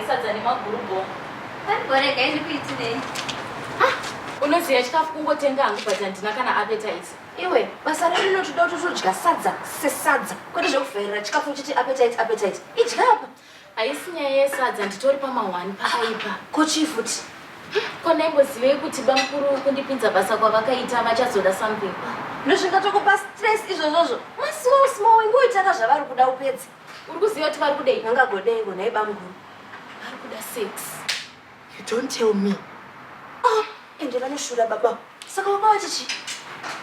sadza nemagurubho. Arboreka iri kuitire. Unoziva chikafu kungotenga hangu but handina kana appetite. Iwe, basa redu rinotoda kuti todya sadza sesadza. Kwete zvekuvherera chikafu chiti appetite. Idya apa. Haisi nyaya yesadza, nditori pama1 pakaipa. Kochi futi. Kona imbozivei kuti bamukuru kundipinza basa kwavakaita vachazoda something. Ndozvingatokupa stress izvozvozvo. Small ngoitaka zvavari kuda upedzi. Uri kuziva kuti vari kudei? Vangagodei naye bamukuru. Vari kuda sex. You don't tell me. Ende vanoshura baba. Saka wakawa chichi.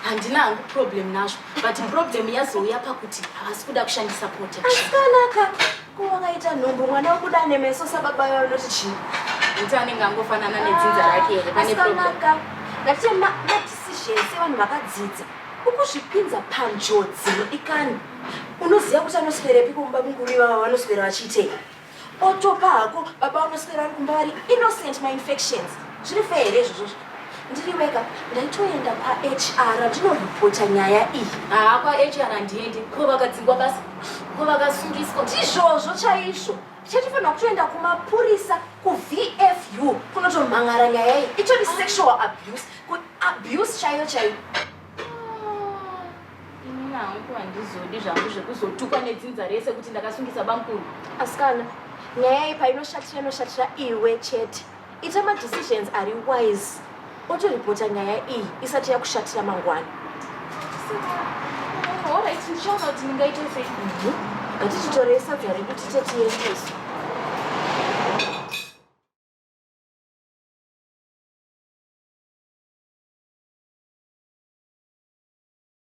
Handina hangu problem nazvo, but problem yazouya pakuti havasi kuda kushandisa protection. Asikanaka. Kuvakaita nhumbu mwana wekuda nemeso sababa yavo noti chii. Kuti anenge angofanana nedzinza rake here pane problem. Asikanaka. Ngatiye madecisions evanhu vakadzidza. Ukuzvipinza panjodzi ikani. Unoziva kuti anoswerepi kumba munguru ivava vanoswera vachiitei. Otopa hako baba vanoswera vari kumba vari innocent ma-infections. Zviri fair here izvozvozvo. Ndiriweka ndaitoenda paHR ndinoripota nyaya iyi. Kwa HR handiendi. Ko vakadzingwa basa. Ko vakasungiswa. Ndizvozvo chaizvo. Tichatofanira kutoenda kumapurisa kuVFU kunotomhangara nyaya iyi. Itori sexual abuse. Abuse chaiyo. Inini hangu handizodi zvangu zvekuzotukwa nedzinza rese kuti ndakasungisa bamukuru. Asikana, nyaya iyi painoshatira iwe chete. Ita ma-decisions ari wise. Otoripota nyaya iyi isati yakushatira mangwana. Alright, ndichaona kuti ndingaite sei. Ngatichitorei sadza redu titetiendeso.